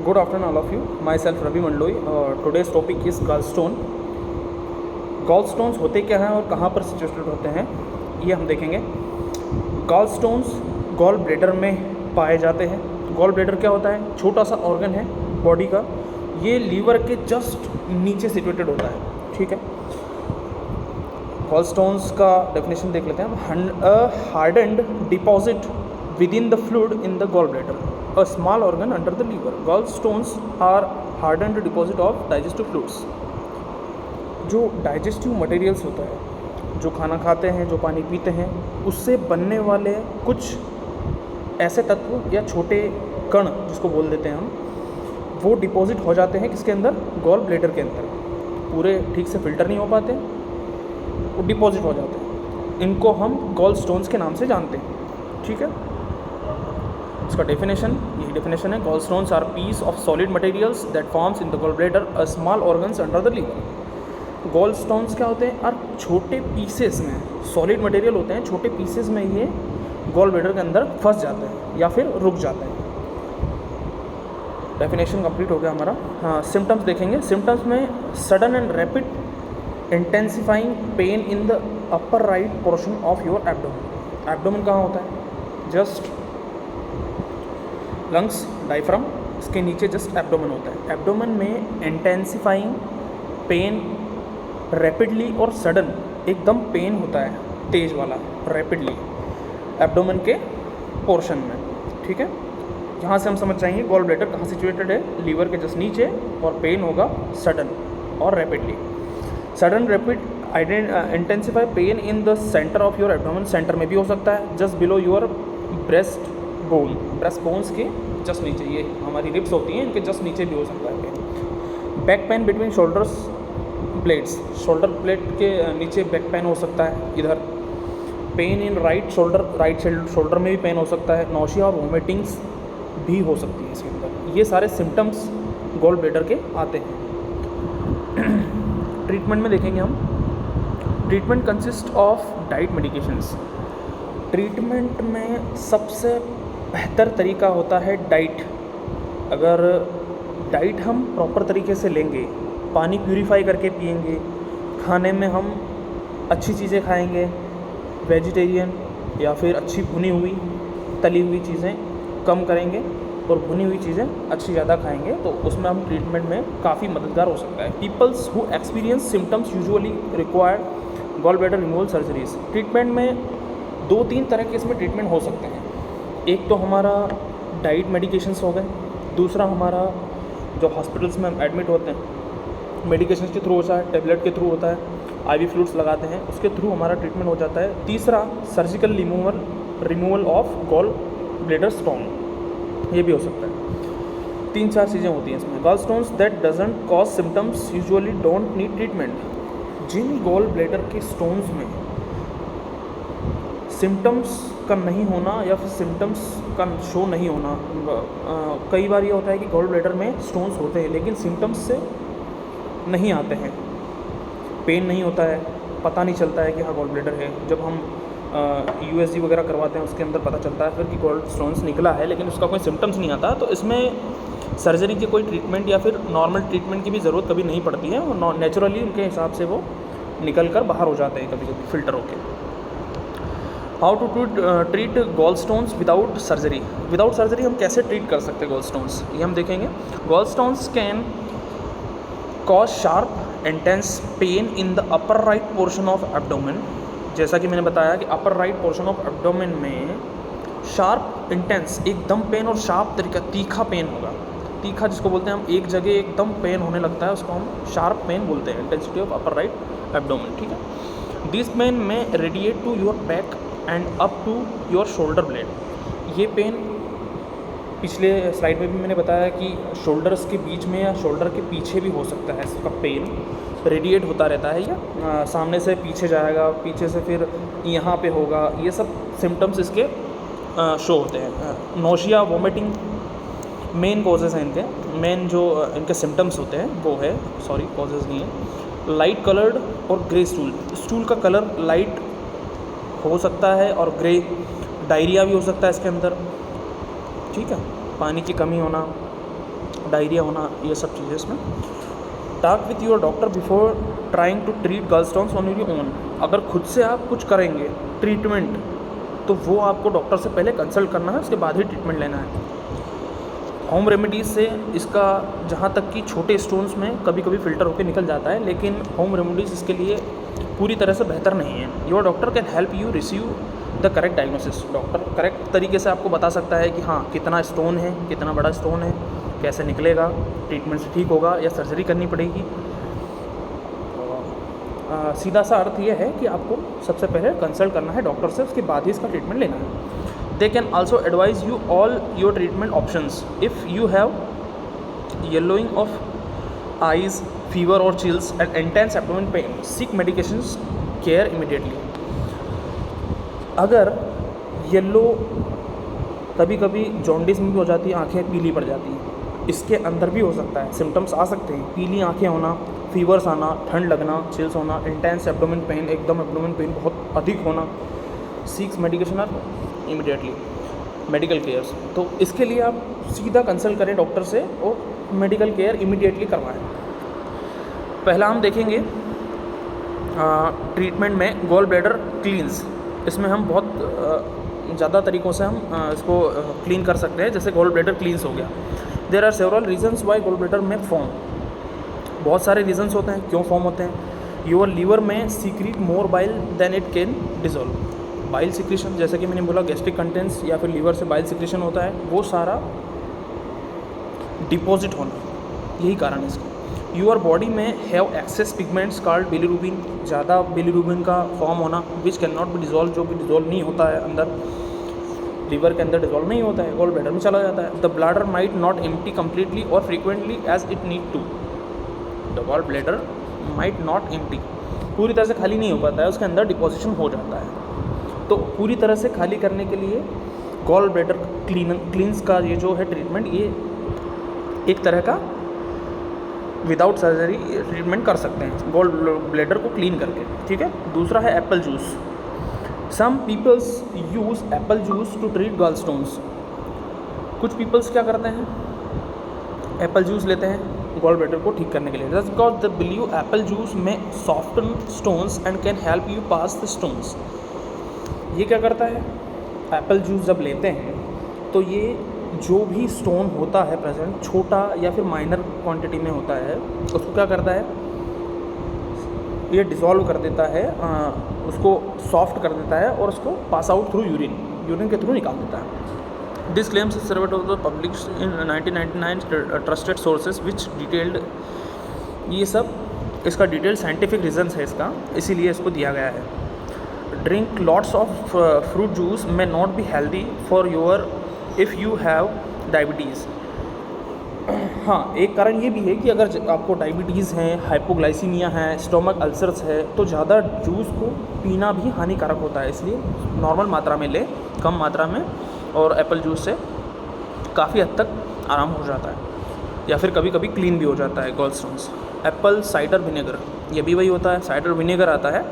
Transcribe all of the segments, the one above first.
Good afternoon, all of you. Myself Ravi Mandloi. Today's topic is gallstone. Gallstones होते क्या हैं और कहाँ पर सिचुएटेड होते हैं, ये हम देखेंगे. gallstones गॉल ब्लैडर में पाए जाते हैं. गॉल ब्लैडर क्या होता है? छोटा सा ऑर्गन है बॉडी का. ये लीवर के जस्ट नीचे सिचुएटेड होता है. ठीक है. gallstones का डेफिनेशन देख लेते हैं हम. Hardened deposit within the fluid in the gallbladder, a small organ under the liver. Gallstones are hardened deposit of digestive fluids. जो डाइजेस्टिव मटेरियल्स होता है, जो खाना खाते हैं, जो पानी पीते हैं, उससे बनने वाले कुछ ऐसे तत्व या छोटे कण जिसको बोल देते हैं हम, वो डिपॉजिट हो जाते हैं किसके अंदर? गॉल ब्लैडर के अंदर. पूरे ठीक से फिल्टर नहीं हो पाते, वो डिपॉजिट हो जाते हैं. इनको हम गॉल स्टोन्स के नाम से जानते हैं. ठीक है. इसका डेफिनेशन, यही डेफिनेशन है. Gall stones are piece of solid materials that forms in the gall bladder a small organs under the liver. Gall stones क्या होते हैं? और छोटे पीसेस में सॉलिड मटेरियल होते हैं, छोटे पीसेस में ये गॉल ब्लैडर के अंदर फंस जाते हैं या फिर रुक जाते हैं. डेफिनेशन कंप्लीट हो गया हमारा. हाँ, सिम्टम्स देखेंगे. सिम्टम्स में sudden and rapid intensifying pen in the upper right portion of your abdomen. Abdomen कहाँ होता है? जस्ट लंग्स, डायफ्राम, इसके नीचे जस्ट एब्डोमेन होता है. एब्डोमेन में इंटेंसिफाइंग पेन, रैपिडली और सडन एकदम पेन होता है, तेज वाला, रैपिडली एब्डोमेन के पोर्शन में. ठीक है. यहाँ से हम समझ जाएंगे गॉल ब्लैडर कहाँ सिचुएटेड है. लीवर के जस्ट नीचे, और पेन होगा सडन और rapidly. Sudden rapid intensify pen in the centre of your abdomen. Centre में भी हो सकता है, just below your breast bone. Breast bones के जस्ट नीचे, ये हमारी रिब्स होती हैं, इनके जस्ट नीचे भी हो सकता है pain. Back pain between shoulders blades. Shoulder blade के नीचे बैक पेन हो सकता है इधर. Pain in right shoulder, right shoulder में भी पेन हो सकता है. नौशिया और वोमिटिंग्स भी हो सकती है इसके अंदर. ये सारे सिम्टम्स गॉल ब्लैडर के आते हैं. ट्रीटमेंट में देखेंगे हम. Treatment consist of diet medications. Treatment में सबसे बेहतर तरीका होता है डाइट. अगर डाइट हम प्रॉपर तरीके से लेंगे, पानी प्यूरीफाई करके पिएंगे, खाने में हम अच्छी चीज़ें खाएंगे, वेजिटेरियन या फिर अच्छी भुनी हुई तली हुई चीज़ें कम करेंगे और भुनी हुई चीज़ें अच्छी ज़्यादा खाएंगे, तो उसमें हम ट्रीटमेंट में काफ़ी मददगार हो सकता है. Peoples who experience symptoms usually required gall bladder removal surgeries. Treatment में 2-3 तरह के इसमें ट्रीटमेंट हो सकते हैं. एक तो हमारा डाइट मेडिकेशंस हो गए. दूसरा हमारा जो हॉस्पिटल्स में हम एडमिट होते हैं, मेडिकेशंस के थ्रू होता है, टेबलेट के थ्रू होता है, आईवी फ्लूइड्स लगाते हैं, उसके थ्रू हमारा ट्रीटमेंट हो जाता है. तीसरा surgical removal of gall bladder stone, ये भी हो सकता है. 3-4 चीज़ें होती हैं इसमें. Gall stones that doesn't cause symptoms usually don't need treatment. जिन गॉल ब्लैडर के स्टोन्स में सिम्टम्स का नहीं होना या फिर सिम्टम्स का शो नहीं होना, कई बार ये होता है कि गॉल ब्लैडर में स्टोन्स होते हैं लेकिन सिम्टम्स से नहीं आते हैं. पेन नहीं होता है, पता नहीं चलता है कि हाँ गॉल ब्लैडर है. जब हम यूएसजी वगैरह करवाते हैं उसके अंदर पता चलता है फिर कि गॉल स्टोन्स निकला है, लेकिन उसका कोई सिम्टम्स नहीं आता. तो इसमें सर्जरी की कोई ट्रीटमेंट या फिर नॉर्मल ट्रीटमेंट की भी ज़रूरत कभी नहीं पड़ती है. वो नेचुरली उनके हिसाब से वो निकल कर बाहर हो जाते हैं कभी कभी फिल्टर होकर. How to treat gall stones without surgery. Without surgery हम कैसे ट्रीट कर सकते हैं गॉल स्टोन्स, ये हम देखेंगे. Gall stones can cause sharp intense pain in the upper right portion of abdomen. जैसा कि मैंने बताया कि upper right portion of abdomen में शार्प इंटेंस एकदम पेन और शार्प तरीका, तीखा पेन होगा. तीखा जिसको बोलते हैं हम, एक जगह एकदम पेन होने लगता है, उसको हम शार्प पेन बोलते हैं. Intensity of upper right abdomen. ठीक है. This pain may radiate to your back and up to your shoulder blade. ये पेन पिछले स्लाइड में भी मैंने बताया कि शोल्डर्स के बीच में या शोल्डर के पीछे भी हो सकता है. इसका पेन रेडिएट होता रहता है, या सामने से पीछे जाएगा, पीछे से फिर यहाँ पे होगा. ये सब सिम्टम्स इसके शो होते हैं. नौशिया, वोमिटिंग मेन कॉजेज़ हैं इनके. मेन जो इनके सिम्टम्स होते हैं वो है, सॉरी कॉजेज़ नहीं है. लाइट कलर्ड और ग्रे स्टूल. स्टूल का कलर लाइट हो सकता है और ग्रे. डायरिया भी हो सकता है इसके अंदर. ठीक है. पानी की कमी होना, डायरिया होना, ये सब चीज़ें इसमें। Talk with your doctor before trying to treat gallstones on your own. अगर खुद से आप कुछ करेंगे ट्रीटमेंट, तो वो आपको डॉक्टर से पहले कंसल्ट करना है, उसके बाद ही ट्रीटमेंट लेना है। होम रेमेडीज़ से इसका, जहाँ तक कि छोटे स्टोन्स में कभी कभी फ़िल्टर होकर निकल जाता है, लेकिन होम रेमेडीज़ इसके लिए पूरी तरह से बेहतर नहीं है। Your doctor can help you receive the correct diagnosis. Doctor correct तरीके से आपको बता सकता है कि हाँ कितना स्टोन है, कितना बड़ा स्टोन है, कैसे निकलेगा, ट्रीटमेंट से ठीक होगा या सर्जरी करनी पड़ेगी। सीधा सा अर्थ ये है कि आपको सबसे पहले कंसल्ट करना है डॉक्टर से, उसके बाद ही इसका ट्रीटमेंट लेना है। They can also advise you all your treatment options. If you have yellowing of eyes, fever or chills and intense abdomen pain, seek medications care immediately. अगर येलो, कभी कभी जॉन्डिस में भी हो जाती है, आंखें पीली पड़ जाती हैं, इसके अंदर भी हो सकता है, सिम्टम्स आ सकते हैं, पीली आंखें होना, फीवर्स आना, ठंड लगना, चिल्स होना, इंटेंस एब्डोमेन पेन, एकदम एब्डोमेन पेन बहुत अधिक होना। Seeks medication or immediately medical cares. तो इसके लिए आप सीधा कंसल्ट करें डॉक्टर से और मेडिकल केयर इमीडिएटली करवाएं। पहला हम देखेंगे ट्रीटमेंट में गॉल ब्लैडर क्लींस। इसमें हम बहुत ज़्यादा तरीक़ों से हम इसको क्लीन कर सकते हैं। जैसे गॉल ब्लैडर क्लींस हो गया, there are several reasons why gall bladder may form. बहुत सारे रीजंस होते हैं क्यों फॉर्म होते हैं। Your liver may secrete more bile than it can dissolve. Bile secretion, जैसे कि मैंने बोला गैस्ट्रिक कंटेंट्स या फिर लीवर से बाइल सिक्रेशन होता है, वो सारा डिपॉजिट होना, यही कारण है इसका। Your body may have excess pigments called bilirubin, ज़्यादा बिलीरुबिन का फॉर्म होना, which can not be dissolve, जो भी डिजोल्व नहीं होता है अंदर, लीवर के अंदर डिजोल्व नहीं होता है, गॉल ब्लैडर में चला जाता है। The bladder might not empty completely और frequently as it need to. The gall bladder might not empty, पूरी तरह से खाली नहीं हो पाता है, उसके अंदर डिपोजिशन हो जाता है। तो पूरी तरह से खाली करने के लिए गॉल ब्लैडर क्लींस का ये जो है ट्रीटमेंट, ये एक तरह का विदाउट सर्जरी ट्रीटमेंट कर सकते हैं गॉल ब्लैडर को क्लीन करके, ठीक है। दूसरा है apple juice. Some peoples use apple juice to treat gallstones. कुछ पीपल्स क्या करते हैं, एप्पल जूस लेते हैं गॉल ब्लैडर को ठीक करने के लिए। Just because the believe apple juice may soften stones and can help you pass the stones. ये क्या करता है, एप्पल जूस जब लेते हैं तो ये जो भी स्टोन होता है प्रेजेंट, छोटा या फिर माइनर क्वांटिटी में होता है, उसको क्या करता है, ये डिज़ोल्व कर देता है, उसको सॉफ्ट कर देता है और उसको पास आउट थ्रू यूरिन के थ्रू निकाल देता है। This claims is served of the public in 1999 trusted sources which detailed, ये सब इसका डिटेल साइंटिफिक रीजंस है इसका, इसीलिए इसको दिया गया है। Drink lots of fruit juice may not be healthy for your if you have diabetes. हाँ, एक कारण ये भी है कि अगर आपको डायबिटीज़ है, हाइपोग्लाइसीमिया है, स्टोमक अल्सर्स है, तो ज़्यादा जूस को पीना भी हानिकारक होता है, इसलिए नॉर्मल मात्रा में लें, कम मात्रा में, और एप्पल जूस से काफ़ी हद तक आराम हो जाता है, या फिर कभी कभी क्लीन भी हो जाता है गॉलस्टोन्स। एप्पल साइडर विनेगर, ये भी वही होता है, साइडर विनेगर आता है।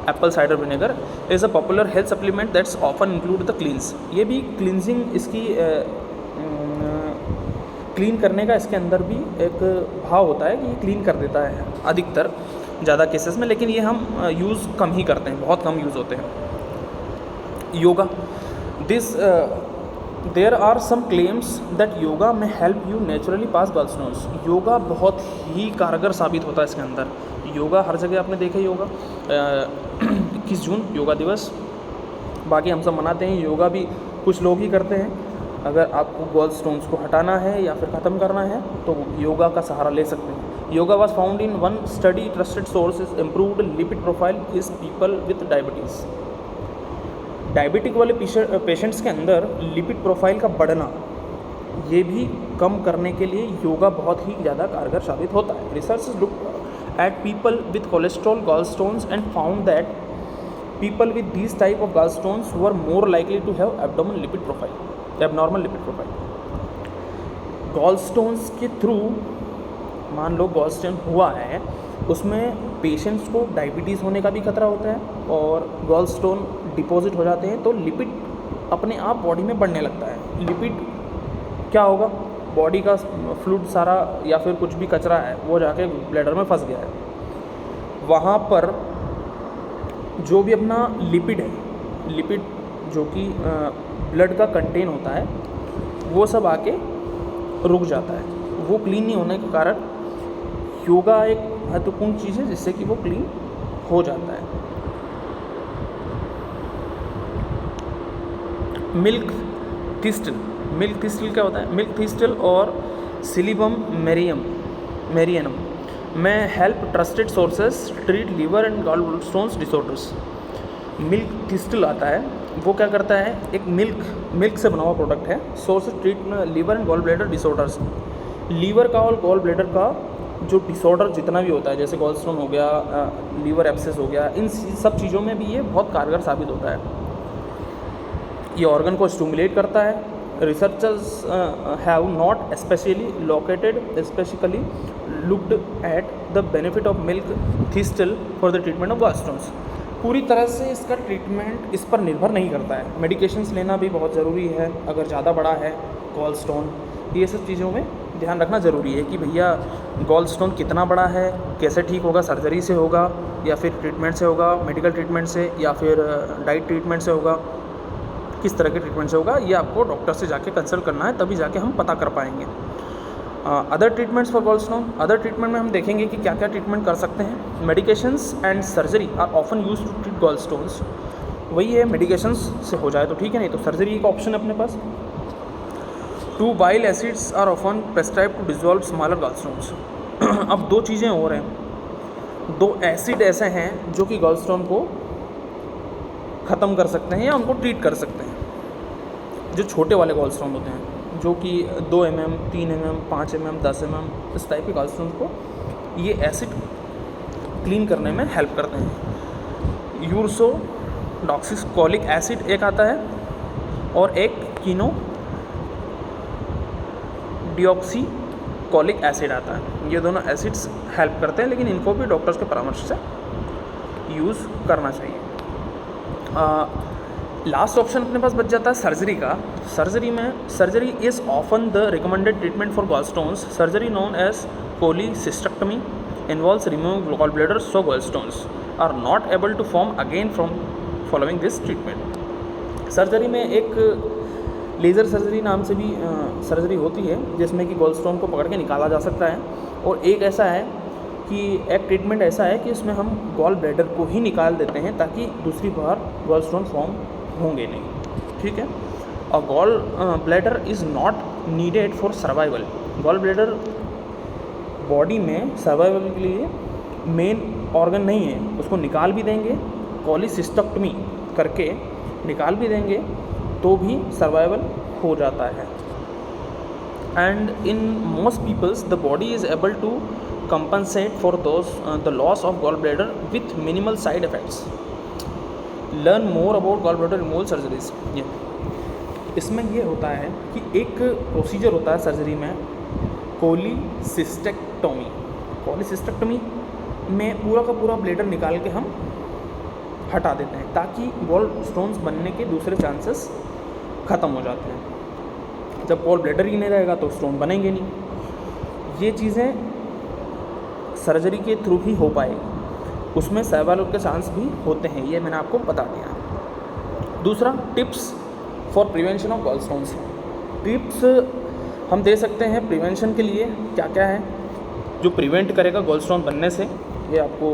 Apple cider vinegar is a popular health supplement that's often include the क्लींस। ये भी क्लींजिंग, इसकी क्लीन करने का इसके अंदर भी एक भाव होता है कि ये क्लीन कर देता है अधिकतर, ज़्यादा केसेस में, लेकिन ये हम यूज़ कम ही करते हैं, बहुत कम यूज़ होते हैं। Yoga, this there are some claims that yoga may help you naturally pass gallstones. Yoga बहुत ही कारगर साबित होता है इसके अंदर। योगा हर जगह आपने देखा, योगा 21 जून योगा दिवस, बाकी हम सब मनाते हैं। योगा भी कुछ लोग ही करते हैं। अगर आपको गॉलस्टोन्स को हटाना है या फिर ख़त्म करना है तो योगा का सहारा ले सकते हैं। Yoga was found in one study trusted source is improved lipid profile is people with diabetes. Diabetic वाले पेशेंट्स के अंदर लिपिड प्रोफाइल का बढ़ना, ये भी कम करने के लिए योगा बहुत ही ज़्यादा कारगर साबित होता है। Research look at people with cholesterol gallstones and found that people with these type of gallstones were more likely to have abnormal lipid profile। gallstones के थ्रू, मान लो गॉलस्टोन हुआ है, उसमें पेशेंट्स को डायबिटीज़ होने का भी खतरा होता है और गॉलस्टोन डिपॉजिट हो जाते हैं तो लिपिड अपने आप बॉडी में बढ़ने लगता है। लिपिड क्या होगा, बॉडी का फ्लूइड सारा या फिर कुछ भी कचरा है वो जाके ब्लैडर में फंस गया है, वहाँ पर जो भी अपना लिपिड है, लिपिड जो कि ब्लड का कंटेन होता है, वो सब आके रुक जाता है। वो क्लीन नहीं होने के कारण योगा एक महत्वपूर्ण चीज़ है जिससे कि वो क्लीन हो जाता है। मिल्क थिस्टल क्या होता है? मिल्क थिस्टल और silybum marianum may help trusted sources treat liver and gall stones disorders. Milk thistle आता है, वो क्या करता है, एक मिल्क से बना हुआ प्रोडक्ट है, source treat liver and gall bladder disorders. Liver का और गॉल ब्लैडर का जो डिसऑर्डर जितना भी होता है, जैसे गॉल स्टोन हो गया, लीवर एब्सेस हो गया, इन सब चीज़ों में भी ये बहुत कारगर साबित होता है। ये ऑर्गन को स्टिमुलेट करता है। Researchers have not specifically looked at the benefit of milk thistle for the treatment of gallstones. पूरी तरह से इसका ट्रीटमेंट इस पर निर्भर नहीं करता है। मेडिकेशंस लेना भी बहुत ज़रूरी है अगर ज़्यादा बड़ा है गॉल स्टोन। ये सब चीज़ों में ध्यान रखना ज़रूरी है कि भैया गॉल स्टोन कितना बड़ा है, कैसे ठीक होगा, सर्जरी से होगा या फिर ट्रीटमेंट से होगा, मेडिकल ट्रीटमेंट से या फिर डाइट ट्रीटमेंट से होगा, किस तरह के ट्रीटमेंट से होगा, ये आपको डॉक्टर से जाके कंसल्ट करना है, तभी जाके हम पता कर पाएंगे। Other treatments for gall stone, other treatment में हम देखेंगे कि क्या क्या ट्रीटमेंट कर सकते हैं। Medications and surgery are often use to treat gall stones. वही है, मेडिकेशंस से हो जाए तो ठीक है, नहीं तो सर्जरी एक ऑप्शन है अपने पास। 2 bile acids are often prescribe to dissolve smaller gall stones. अब 2 चीज़ें और हैं, 2 एसिड ऐसे हैं जो कि गॉल स्टोन को ख़त्म कर सकते हैं या उनको ट्रीट कर सकते हैं। जो छोटे वाले गॉल स्टोन होते हैं, जो कि 2 mm, 3 mm, 5 mm, 10 mm, इस टाइप के गॉल स्टोन को ये एसिड क्लीन करने में हेल्प करते हैं। यूरसोडॉक्सिकॉलिक एसिड एक आता है और एक कीनो डिऑक्सीकॉलिक एसिड आता है। ये दोनों एसिड्स हेल्प करते हैं, लेकिन इनको भी डॉक्टर्स के परामर्श से यूज़ करना चाहिए। लास्ट ऑप्शन अपने पास बच जाता है सर्जरी का। Surgery is often the recommended treatment for gall stones. Surgery known as cholecystectomy involves removing gall bladder so gall stones are not able to form again from following this treatment. Surgery में एक laser surgery नाम से भी surgery होती है जिसमें कि gall stone को पकड़ के निकाला जा सकता है, और एक ऐसा है कि एक ट्रीटमेंट ऐसा है कि इसमें हम गॉल ब्लैडर को ही निकाल देते हैं ताकि दूसरी बार गॉल स्टोन फॉर्म होंगे नहीं, ठीक है। और gall bladder is not needed for survival. Gall bladder body में सर्वाइवल के लिए मेन ऑर्गन नहीं है, उसको निकाल भी देंगे, कोलिसिस्टेक्टमी करके निकाल भी देंगे तो भी सर्वाइवल हो जाता है। And in most peoples the body is able to compensate for the loss of gallbladder with minimal side effects. Learn more about gallbladder removal surgeries. इसमें ये होता है कि एक प्रोसीजर होता है सर्जरी में, कोलिसिस्टेक्टोमी। कोलिसिस्टेक्टोमी में पूरा का पूरा ब्लैडर निकाल के हम हटा देते हैं ताकि गॉल स्टोन्स बनने के दूसरे चांसेस ख़त्म हो जाते हैं। जब गॉल ब्लैडर ही नहीं रहेगा तो स्टोन बनेंगे नहीं। ये चीज़ें सर्जरी के थ्रू ही हो पाएगी, उसमें सर्वाइवल के चांस भी होते हैं, ये मैंने आपको बता दिया। दूसरा, tips for prevention of gall stones. Tips हम दे सकते हैं प्रिवेंशन के लिए, क्या क्या है जो प्रिवेंट करेगा गॉल स्टोन बनने से। ये आपको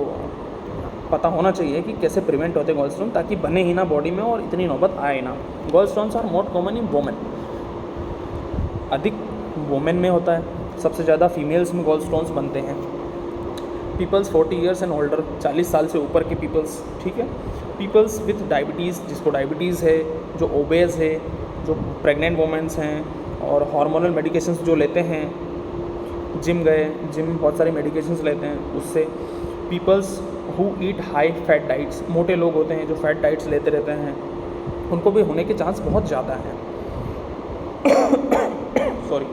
पता होना चाहिए कि कैसे प्रिवेंट होते हैं गॉल स्टोन, ताकि बने ही ना बॉडी में और इतनी नौबत आए ना। Gall stones are most common in women, अधिक वोमेन में होता है, सबसे ज़्यादा फीमेल्स में गॉल स्टोन्स बनते हैं। पीपल्स 40 ईयर्स एंड ओल्डर, 40 साल से ऊपर के पीपल्स, ठीक है। पीपल्स विथ डायबिटीज़, जिसको डायबिटीज़ है, जो ओबेस है, जो प्रेग्नेंट वोमेंस हैं और हार्मोनल मेडिकेशंस जो लेते हैं, जिम बहुत सारी मेडिकेशंस लेते हैं उससे। Peoples who eat high fat diets, मोटे लोग होते हैं जो फैट डाइट्स लेते रहते हैं, उनको भी होने के चांस बहुत ज़्यादा हैं। Sorry.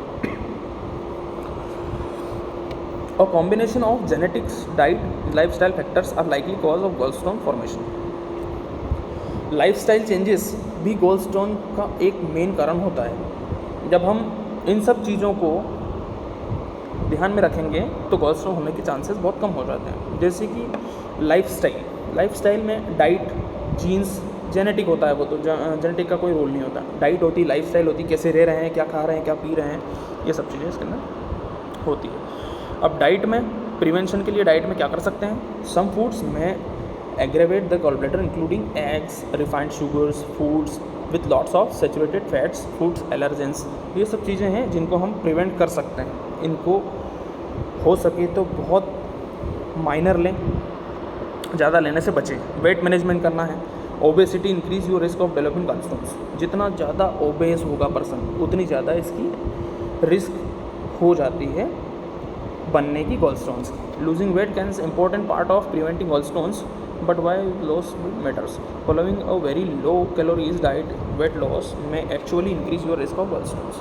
A combination of genetics, diet, lifestyle factors are likely cause of gallstone formation. Lifestyle changes भी गॉलस्टोन का एक मेन कारण होता है। जब हम इन सब चीज़ों को ध्यान में रखेंगे तो गॉलस्टोन होने के चांसेस बहुत कम हो जाते हैं। जैसे कि लाइफस्टाइल में डाइट, जीन्स, जेनेटिक होता है, वो तो जेनेटिक का कोई रोल नहीं होता। डाइट होती, लाइफस्टाइल होती, कैसे रह रहे हैं, क्या खा रहे हैं, क्या पी रहे हैं, ये सब चीज़ें इसके अंदर होती है। अब डाइट में, प्रिवेंशन के लिए डाइट में क्या कर सकते हैं? Some foods may aggravate the gall bladder including eggs, refined sugars, foods with lots of saturated fats, foods allergens, ये सब चीज़ें हैं जिनको हम प्रिवेंट कर सकते हैं। इनको हो सके तो बहुत माइनर लें, ज़्यादा लेने से बचें। वेट मैनेजमेंट करना है। Obesity increase your risk of developing gallstones. जितना ज़्यादा ओबेस होगा पर्सन उतनी ज़्यादा इसकी रिस्क हो जाती है बनने की gallstones. Losing weight can important part of preventing gallstones, but while loss matters, following a very low calories diet, weight loss may actually increase your risk of gallstones।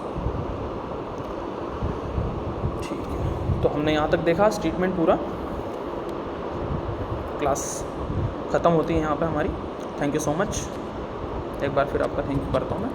ठीक है, तो हमने यहाँ तक देखा ट्रीटमेंट पूरा। क्लास ख़त्म होती है यहाँ पे हमारी। Thank you so much. एक बार फिर आपका थैंक यू करता हूँ मैं।